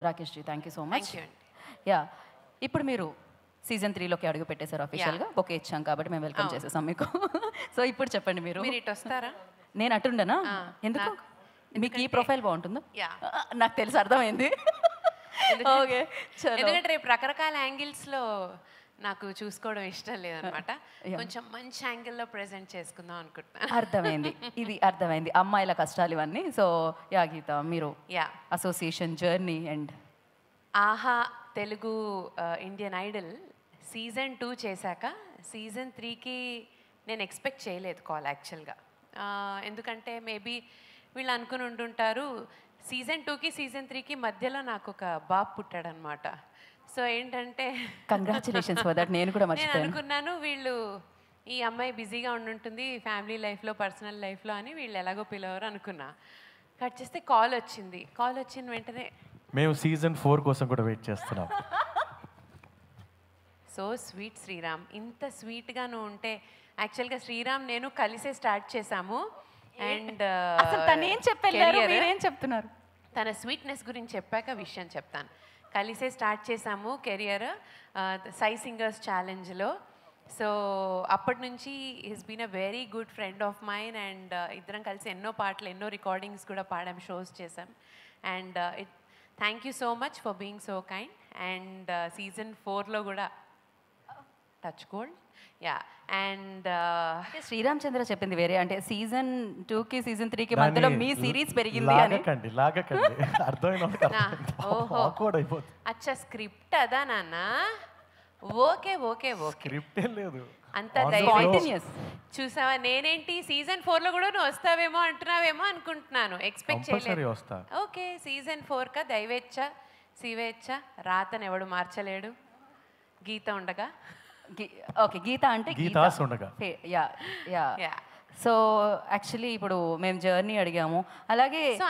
Rakesh ji, thank you so much. Thank you అండి. Yeah, ఇప్పుడు మీరు సీజన్ 3లోకి అడుగు పెట్టేశారు అఫీషియల్గా. బొకే ఇచ్చాం కాబట్టి మేము వెల్కమ్ చేసేసాం మీకు. సో ఇప్పుడు చెప్పండి, మీరు ఇటు వస్తారా? నేను అటుండనా? ఎందుకు? మీకు ఈ ప్రొఫైల్ బాగుంటుందా? నాకు తెలిసి అర్థమైంది. ఓకే, ఎందుకంటే రేపు రకరకాల యాంగిల్స్లో నాకు చూసుకోవడం ఇష్టం లేదనమాట. కొంచెం మంచి యాంగిల్లో ప్రెజెంట్ చేసుకుందాం అనుకుంటున్నాను. అర్థమైంది, ఇది అర్థమైంది, అమ్మాయిల కష్టాలు ఇవన్నీ. సో యా గీత, మీరు అసోసియేషన్ జర్నీ అండ్ ఆహా తెలుగు ఇండియన్ ఐడల్ సీజన్ 2 చేశాక సీజన్ 3కి నేను ఎక్స్పెక్ట్ చేయలేదు కాల్ యాక్చువల్గా. ఎందుకంటే మేబీ వీళ్ళు అనుకుని ఉంటుంటారు సీజన్ 2కి సీజన్ 3కి మధ్యలో నాకు ఒక బాబు పుట్టాడనమాట. సో ఏంటంటే కంగ్రాచులేషన్స్ ఫర్ దట్. నేను కూడా నేను అనుకున్నాను వీళ్ళు ఈ అమ్మాయి బిజీగా ఉండుంటుంది ఫ్యామిలీ లైఫ్లో పర్సనల్ లైఫ్లో అని వీళ్ళు ఎలాగో పిలవరు అనుకున్నా. కట్ చేస్తే కాల్ వచ్చింది. కాల్ వచ్చిన వెంటనే మేము సీజన్ 4 కోసం కూడా వెయిట్ చేస్తున్నాం. సో స్వీట్ శ్రీరామ్, ఇంత స్వీట్గా నువ్వు ఉంటే. యాక్చువల్గా శ్రీరామ్ నేను కలిసే స్టార్ట్ చేశాము. అండ్ తనేం చెప్పారు, మీరేం చెప్తున్నారు? తన స్వీట్నెస్ గురించి చెప్పాక విషయం చెప్తాను. కలిసే స్టార్ట్ చేశాము కెరియర్ సై సింగర్స్ ఛాలెంజ్లో. సో అప్పటి నుంచి is been a very good friend of mine. And ఇద్దరం కలిసి ఎన్నో పాటలు ఎన్నో రికార్డింగ్స్ కూడా పాడాం, షోస్ చేసాం. And thank you so much for being so kind. And season 4లో కూడా touch gold. Yeah, and Sriram Chandra చెప్పింది వేరే, అంటే సీజన్ 2కి సీజన్ 3కి మధ్యలో మీ సిరీస్ పెరిగింది అని. అచ్చా, స్క్రిప్ట్ అదా నాన్న? ఓకే ఓకే ఓకే, స్క్రిప్ట్ లేదు, అంత కంటిన్యూస్. చూసావా, నేనేంటి సీజన్ 4లో కూడా నువ్వు వస్తావేమో అంటున్నావేమో అనుకుంటున్నాను. ఎక్స్పెక్ట్ చేయలేదు. ఓకే, సీజన్ 4కా దైవేచ్ఛ శివేచ్ఛ, రాతను ఎవడు మార్చలేడు గీత ఉండగా. ఓకే, గీత అంటే యా యా. సో యాక్చువల్లీ ఇప్పుడు మేము జర్నీ అడిగాము, అలాగే సో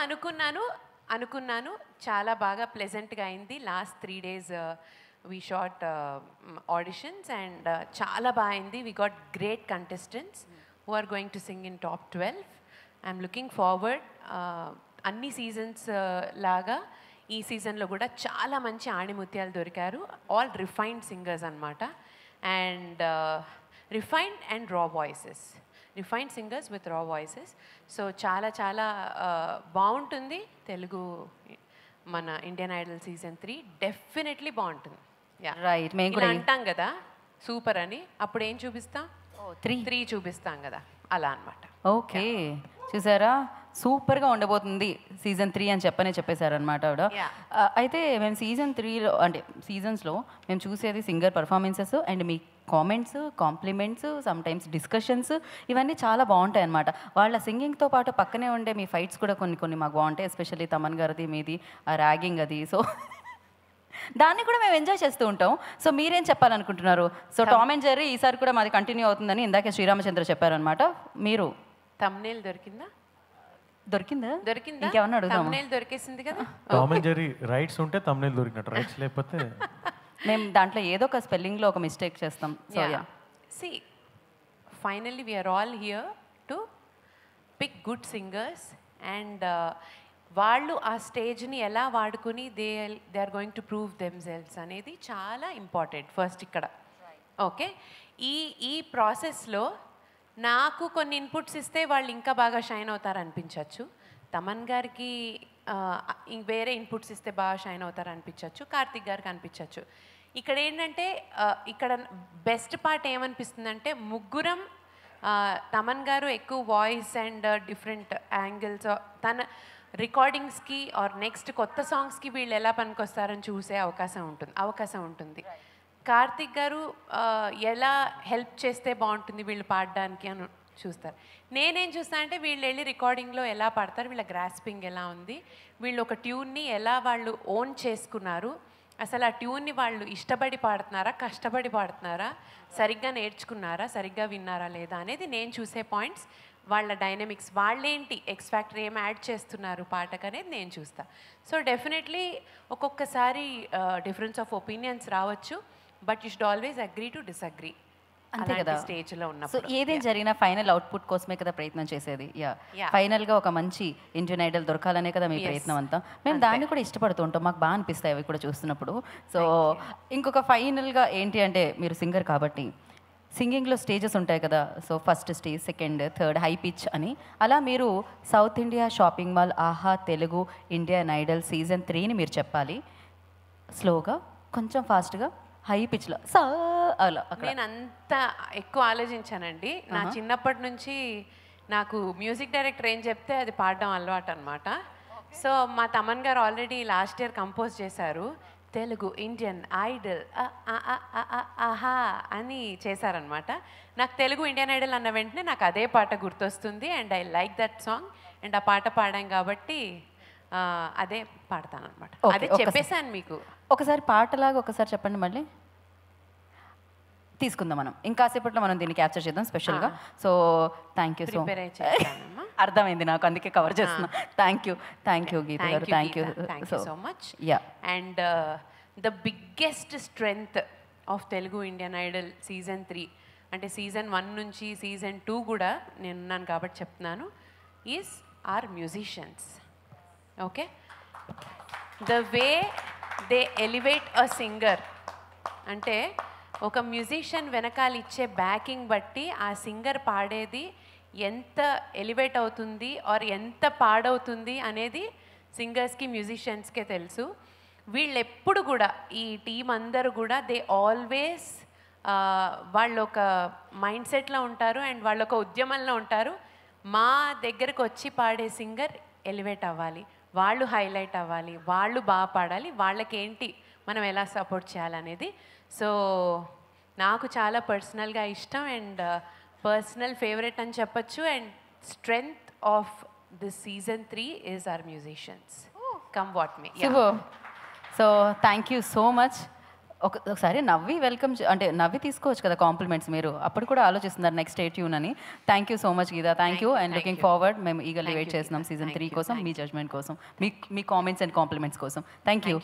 అనుకున్నాను చాలా బాగా ప్లెజెంట్గా అయింది. Last 3 days we shot auditions and చాలా బాగా అయింది. We got great contestants who are going to sing in top 12. I'm looking forward. అన్ని సీజన్స్ లాగా ఈ సీజన్లో కూడా చాలా మంచి ఆణిముత్యాలు దొరికారు. ఆల్ రిఫైన్డ్ సింగర్స్ అనమాట. And refined and raw voices, refined singers with raw voices. So చాలా చాలా బాగుంటుంది తెలుగు మన ఇండియన్ ఐడల్ సీజన్ 3. డెఫినెట్లీ బాగుంటుంది. రైట్, మేము కూడా అంటాం కదా సూపర్ అని, అప్పుడు ఏం చూపిస్తాం? 3 చూపిస్తాం కదా, అలా అనమాట. ఓకే, చూసారా, సూపర్గా ఉండబోతుంది సీజన్ 3 అని చెప్పేశారనమాట ఆవిడ. అయితే మేము సీజన్ 3లో అంటే సీజన్స్లో మేము చూసేది singer performances and me comments, compliments, sometimes discussions, ఇవన్నీ చాలా బాగుంటాయి అన్నమాట. వాళ్ళ సింగింగ్తో పాటు పక్కనే ఉండే మీ ఫైట్స్ కూడా కొన్ని మాకు బాగుంటాయి. ఎస్పెషల్లీ తమన్ గారిది, మీది ఆ ర్యాగింగ్ అది. సో దాన్ని కూడా మేము ఎంజాయ్ చేస్తూ ఉంటాం. సో మీరేం చెప్పాలనుకుంటున్నారు? సో టామ్ అండ్ జెర్రీ ఈసారి కూడా మాది కంటిన్యూ అవుతుందని ఇందాకే శ్రీరామచంద్ర చెప్పారనమాట. మీరు థంబ్నెయిల్ దొరికిందా? ఇంకేమన్నా అడుగుదాం? థంబ్నెయిల్ దొరికేసింది కదా. టామ్ అండ్ జెర్రీ రైట్స్ ఉంటే థంబ్నెయిల్ దొరికినట్టు, రైట్స్ లేకపోతే మేము దాంట్లో ఏదో ఒక స్పెల్లింగ్లో ఒక మిస్టేక్ చేస్తాం. So yeah, see finally we're all here to pick good singers. And వాళ్ళు ఆ స్టేజ్ని ఎలా వాడుకుని they are going to prove themselves అనేది చాలా ఇంపార్టెంట్ ఫస్ట్ ఇక్కడ. ఓకే, ఈ ప్రాసెస్లో నాకు కొన్ని ఇన్పుట్స్ ఇస్తే వాళ్ళు ఇంకా బాగా షైన్ అవుతారు అనిపించవచ్చు. తమన్ గారికి వేరే ఇన్పుట్స్ ఇస్తే బాగా షైన్ అవుతారు అనిపించవచ్చు. కార్తిక్ గారికి అనిపించవచ్చు. ఇక్కడ ఏంటంటే ఇక్కడ బెస్ట్ పార్ట్ ఏమనిపిస్తుందంటే ముగ్గురం, తమన్ గారు ఎక్కువ వాయిస్ అండ్ డిఫరెంట్ యాంగిల్స్ తన రికార్డింగ్స్కి ఆర్ నెక్స్ట్ కొత్త సాంగ్స్కి వీళ్ళు ఎలా పనికొస్తారని చూసే అవకాశం ఉంటుంది. కార్తిక్ గారు ఎలా హెల్ప్ చేస్తే బాగుంటుంది వీళ్ళు పాడడానికి అని చూస్తారు. నేనేం చూస్తాను అంటే వీళ్ళు వెళ్ళి రికార్డింగ్లో ఎలా పాడతారు, వీళ్ళ గ్రాస్పింగ్ ఎలా ఉంది, వీళ్ళు ఒక ట్యూన్ని ఎలా వాళ్ళు ఓన్ చేసుకున్నారు, అసలు ఆ ట్యూన్ని వాళ్ళు ఇష్టపడి పాడుతున్నారా, కష్టపడి పాడుతున్నారా, సరిగ్గా నేర్చుకున్నారా, సరిగ్గా విన్నారా లేదా అనేది నేను చూసే పాయింట్స్. వాళ్ళ డైనమిక్స్, వాళ్ళేంటి ఎక్స్ ఫ్యాక్టర్ ఏం యాడ్ చేస్తున్నారు పాటకు అనేది నేను చూస్తా. సో డెఫినెట్లీ ఒక్కొక్కసారి డిఫరెన్స్ ఆఫ్ ఒపీనియన్స్ రావచ్చు, but you should always agree to disagree. అంతే కదా స్టేజ్లో సో ఉన్నప్పుడు. ఏదేం జరిగినా ఫైనల్ అవుట్పుట్ కోసమే కదా ప్రయత్నం చేసేది. ఫైనల్గా ఒక మంచి ఇండియన్ ఐడల్ దొరకాలనే కదా మీ ప్రయత్నం అంతా. మేము దాన్ని కూడా ఇష్టపడుతూ ఉంటాం, మాకు బాగా అనిపిస్తాయి అవి కూడా చూస్తున్నప్పుడు. సో ఇంకొక ఫైనల్గా ఏంటి అంటే, మీరు సింగర్ కాబట్టి సింగింగ్లో స్టేజెస్ ఉంటాయి కదా. So first stage, second, third, high pitch అని. అలా మీరు సౌత్ ఇండియా షాపింగ్ మాల్, ఆహా తెలుగు, ఇండియన్ ఐడల్ సీజన్ 3ని మీరు చెప్పాలి స్లోగా, కొంచెం ఫాస్ట్గా, హై పిచ్లో సా అలా. నేను అంత ఎక్కువ ఆలోచించానండి. నా చిన్నప్పటి నుంచి నాకు మ్యూజిక్ డైరెక్టర్ ఏం చెప్తే అది పాడడం అలవాటు అనమాట. సో మా తమన్ గారు ఆల్రెడీ లాస్ట్ ఇయర్ కంపోజ్ చేశారు, తెలుగు ఇండియన్ ఐడల్ ఆహా అని చేశారనమాట. నాకు తెలుగు ఇండియన్ ఐడల్ అన్న వెంటనే నాకు అదే పాట గుర్తొస్తుంది. And I like that song. And ఆ పాట పాడాం కాబట్టి అదే పాడతాను అనమాట. అదే చెప్పేశాను మీకు. ఒకసారి పాటలాగా ఒకసారి చెప్పండి మళ్ళీ, తీసుకుందాం మనం. ఇంకాసేపట్లో మనం దీన్ని క్యాప్చర్ చేద్దాం స్పెషల్గా. So thank you so much. అర్థమైంది నాకు, అందుకే కవర్ చేస్తున్నా. థ్యాంక్ యూ గీత గారు, thank you so much. And the biggest strength of Telugu Indian Idol season 3 అంటే సీజన్ 1 నుంచి సీజన్ 2 కూడా నేనున్నాను కాబట్టి చెప్తున్నాను, is are musicians. Okay, the way they elevate a singer అంటే ఒక మ్యూజిషియన్ వెనకాల ఇచ్చే బ్యాకింగ్ బట్టి ఆ సింగర్ పాడేది ఎంత ఎలివేట్ అవుతుంది ఆర్ ఎంత పాడవుతుంది అనేది సింగర్స్కి మ్యూజిషియన్స్కే తెలుసు. వీళ్ళు ఎప్పుడు కూడా ఈ టీం అందరూ కూడా దే ఆల్వేస్ వాళ్ళు ఒక మైండ్ సెట్లో ఉంటారు అండ్ వాళ్ళు ఒక ఉద్యమంలో ఉంటారు. మా దగ్గరకు వచ్చి పాడే సింగర్ ఎలివేట్ అవ్వాలి, వాళ్ళు హైలైట్ అవ్వాలి, వాళ్ళు బాగా పాడాలి, వాళ్ళకేంటి మనం ఎలా సపోర్ట్ చేయాలనేది. సో నాకు చాలా పర్సనల్గా ఇష్టం అండ్ పర్సనల్ ఫేవరెట్ అని చెప్పచ్చు. And strength of this season 3 is our musicians, come what may. So thank you so much. ఒకసారి నవ్వి వెల్కమ్, అంటే నవ్వి తీసుకోవచ్చు కదా కాంప్లిమెంట్స్. మీరు అప్పుడు కూడా ఆలోచిస్తున్నారు నెక్స్ట్ స్టే ట్యూన్ అని. Thank you so much Geeta, thank you. And looking forward, మేము ఈగర్లీ వెయిట్ చేస్తున్నాం సీజన్ 3 కోసం, మీ జడ్జ్మెంట్ కోసం, మీ కామెంట్స్ అండ్ కాంప్లిమెంట్స్ కోసం. Thank you.